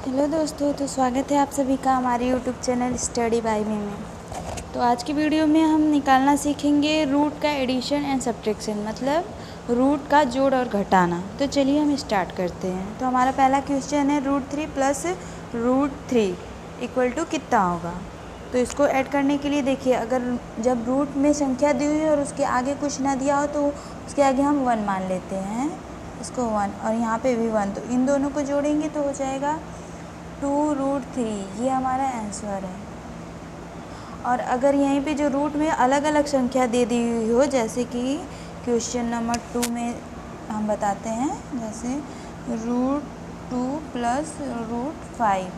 Hello दोस्तों, तो स्वागत है आप सभी का हमारे यूट्यूब चैनल स्टडी बाय मी में। तो आज की वीडियो में हम निकालना सीखेंगे रूट का एडिशन एंड सब्ट्रैक्शन, मतलब रूट का जोड़ और घटाना। तो चलिए हम स्टार्ट करते हैं। तो हमारा पहला क्वेश्चन है √3 प्लस √3 इक्वल टू कितना होगा। तो इसको ऐड करने के लिए देखिए, अगर जब रूट में संख्या दी हुई है और उसके आगे कुछ ना दिया हो तो उसके आगे हम 1 मान लेते हैं, इसको 1, और यहाँ पे भी 1। तो इन दोनों को जोड़ेंगे तो हो जाएगा 2√3, ये हमारा आंसर है। और अगर यहीं पे जो रूट में अलग अलग संख्या दे दी हुई हो, जैसे कि क्वेश्चन नंबर 2 में हम बताते हैं, जैसे √2 प्लस √5,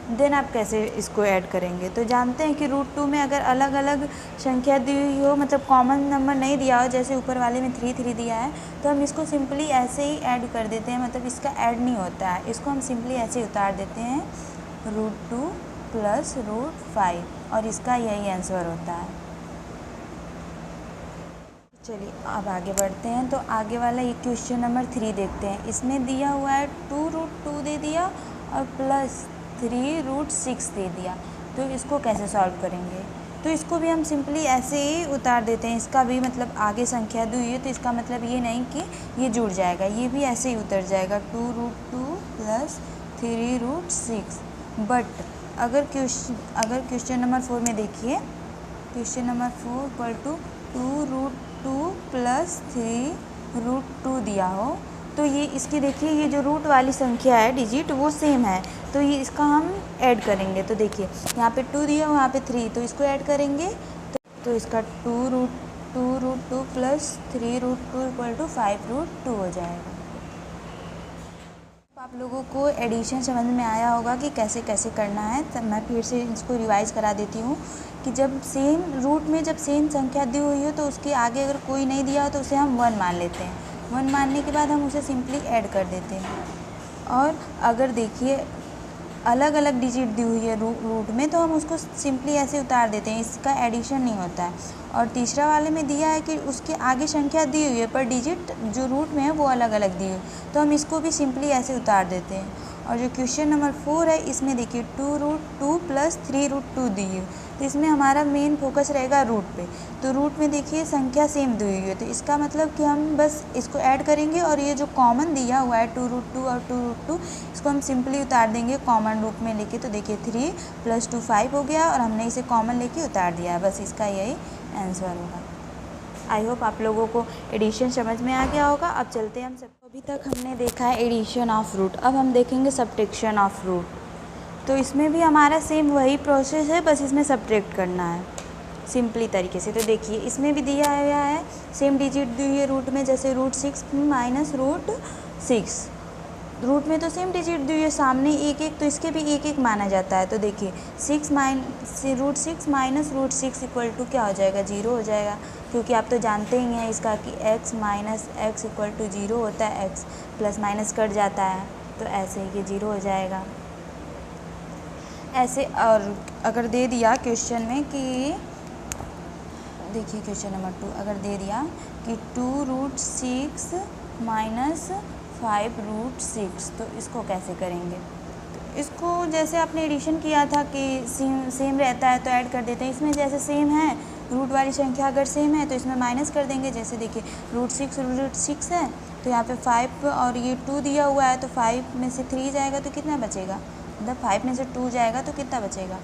देन आप कैसे इसको ऐड करेंगे। तो जानते हैं कि √2 में अगर अलग अलग संख्या दी हुई हो, मतलब कॉमन नंबर नहीं दिया हो, जैसे ऊपर वाले में 3 दिया है, तो हम इसको सिंपली ऐसे ही ऐड कर देते हैं, मतलब इसका ऐड नहीं होता है, इसको हम सिंपली ऐसे ही उतार देते हैं √2 प्लस √5, और इसका यही आंसर होता है। चलिए अब आगे बढ़ते हैं। तो आगे वाला ये क्वेश्चन नंबर 3 देखते हैं। इसमें दिया हुआ है 2√2 दे दिया और प्लस 3√6 दे दिया। तो इसको कैसे सॉल्व करेंगे। तो इसको भी हम सिंपली ऐसे ही उतार देते हैं। इसका भी मतलब आगे संख्या दी हुई है तो इसका मतलब ये नहीं कि ये जुड़ जाएगा, ये भी ऐसे ही उतर जाएगा 2√2 प्लस 3√6। बट अगर क्वेश्चन नंबर 4 में देखिए, question number 4 equal to 2√2 plus 3√2 दिया हो, तो ये इसकी देखिए, ये जो रूट वाली संख्या है डिजिट वो सेम है, तो ये इसका हम ऐड करेंगे। तो देखिए यहाँ पे 2 दिया, वहाँ पे 3, तो इसको ऐड करेंगे तो इसका 2√2 प्लस 3√2 इक्वल टू 5√2 हो जाएगा। आप लोगों को एडिशन समझ में आया होगा कि कैसे कैसे करना है। तब मैं फिर से इसको रिवाइज़ करा देती हूँ कि जब सेम रूट में जब सेम संख्या दी हुई हो तो उसके आगे अगर कोई नहीं दिया हो तो उसे हम 1 मान लेते हैं। 1 मानने के बाद हम उसे सिंपली ऐड कर देते हैं। और अगर देखिए अलग अलग डिजिट दी हुई है रूट में, तो हम उसको सिंपली ऐसे उतार देते हैं, इसका एडिशन नहीं होता है। और तीसरा वाले में दिया है कि उसके आगे संख्या दी हुई है पर डिजिट जो रूट में है वो अलग अलग दी हुई है, तो हम इसको भी सिंपली ऐसे उतार देते हैं। और जो क्वेश्चन नंबर 4 है, इसमें देखिए 2√2 प्लस 3√2 दी हुई, तो इसमें हमारा मेन फोकस रहेगा रूट पे। तो रूट में देखिए संख्या सेम दी हुई है, तो इसका मतलब कि हम बस इसको ऐड करेंगे और ये जो कॉमन दिया हुआ है 2√2 और 2√2, इसको हम सिंपली उतार देंगे कॉमन रूप में लेके। तो देखिए 3 + 2 5 हो गया और हमने इसे कॉमन लेके उतार दिया है, बस इसका यही आंसर होगा। आई होप आप लोगों को एडिशन समझ में आ गया होगा। अब चलते हैं हम सब। अभी तक हमने देखा है एडिशन ऑफ रूट, अब हम देखेंगे सब्ट्रैक्शन ऑफ रूट। तो इसमें भी हमारा सेम वही प्रोसेस है, बस इसमें सब्ट्रैक्ट करना है सिंपली तरीके से। तो देखिए इसमें भी दिया गया है सेम डिजिट दी हुई है रूट में, जैसे √6 माइनस √6, रूट में तो सेम डिजिट दी हुई है, सामने एक एक, तो इसके भी एक एक माना जाता है। तो देखिए √6 माइनस √6 इक्वल टू क्या हो जाएगा, 0 हो जाएगा, क्योंकि आप तो जानते ही हैं इसका कि x minus X equal to 0 होता है, x प्लस माइनस कट जाता है, तो ऐसे ही ये 0 हो जाएगा ऐसे। और अगर दे दिया क्वेश्चन में कि देखिए क्वेश्चन नंबर 2 अगर दे दिया कि 2√6 माइनस 5√6, तो इसको कैसे करेंगे। तो इसको जैसे आपने एडिशन किया था कि सेम रहता है तो ऐड कर देते हैं। इसमें जैसे सेम है, रूट वाली संख्या अगर सेम है तो इसमें माइनस कर देंगे। जैसे देखिए √6 है, तो यहाँ पे 5 और ये 2 दिया हुआ है, तो 5 में से 3 जाएगा तो कितना बचेगा, मतलब 5 में से 2 जाएगा तो कितना बचेगा,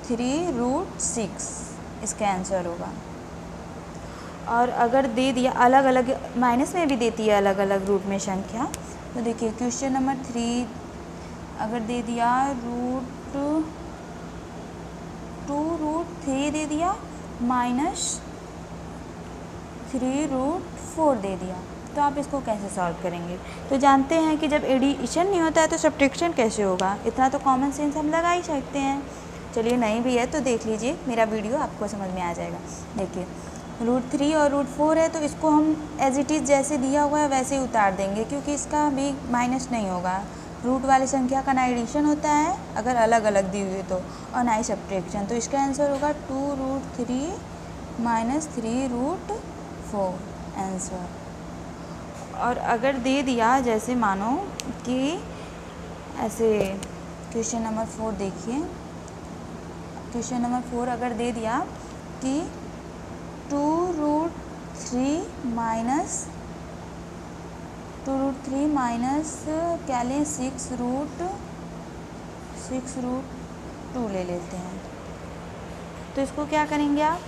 3√6 इसका आंसर होगा। और अगर दे दिया अलग अलग, माइनस में भी देती है अलग अलग रूट में संख्या। तो देखिए क्वेश्चन नंबर 3 अगर दे दिया √2√3 दे दिया माइनस 3√4 दे दिया, तो आप इसको कैसे सॉल्व करेंगे। तो जानते हैं कि जब एडिशन नहीं होता है तो सब्ट्रैक्शन कैसे होगा, इतना तो कॉमन सेंस हम लगा ही सकते हैं। चलिए नहीं भी है तो देख लीजिए मेरा वीडियो, आपको समझ में आ जाएगा। देखिए √3 और √4 है, तो इसको हम एज इट इज़ जैसे दिया हुआ है वैसे ही उतार देंगे, क्योंकि इसका भी माइनस नहीं होगा। रूट वाली संख्या का ना एडिशन होता है अगर अलग अलग दी हुई तो, और ना ही सब्ट्रैक्शन। तो इसका आंसर होगा 2√3 माइनस 3√4 आंसर। और अगर दे दिया जैसे मानो कि ऐसे क्वेश्चन नंबर 4 देखिए। क्वेश्चन नंबर 4 अगर दे दिया कि 2√3 माइनस क्या लें 6√2 ले लेते हैं, तो इसको क्या करेंगे आप,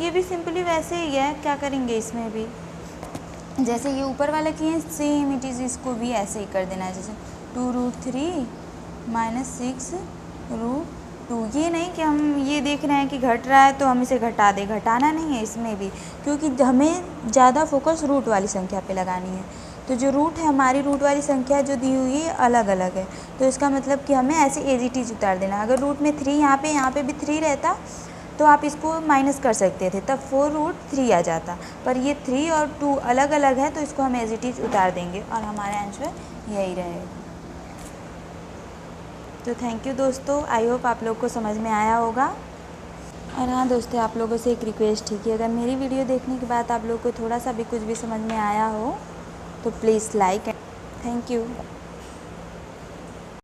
ये भी सिंपली वैसे ही है, क्या करेंगे इसमें भी जैसे ये ऊपर वाला किए सेम इट इज़, इसको भी ऐसे ही कर देना है, जैसे 2√3 माइनस 6√2। ये नहीं कि हम ये देख रहे हैं कि घट रहा है तो हम इसे घटा दें, घटाना नहीं है इसमें भी, क्योंकि हमें ज़्यादा फोकस रूट वाली संख्या पे लगानी है। तो जो रूट है हमारी, रूट वाली संख्या जो दी हुई है अलग अलग है, तो इसका मतलब कि हमें ऐसे एज इट इज़ उतार देना। अगर रूट में 3 यहाँ पे भी 3 रहता तो आप इसको माइनस कर सकते थे, तब 4√3 आ जाता, पर ये 3 और 2 अलग अलग है तो इसको हम एज इट इज़ उतार देंगे और हमारा आंसर यही रहेगा। तो थैंक यू दोस्तों, आई होप आप लोग को समझ में आया होगा। और हाँ दोस्तों, आप लोगों से एक रिक्वेस्ट है कि अगर मेरी वीडियो देखने के बाद आप लोग को थोड़ा सा भी कुछ भी समझ में आया हो तो प्लीज़ लाइक। Thank you.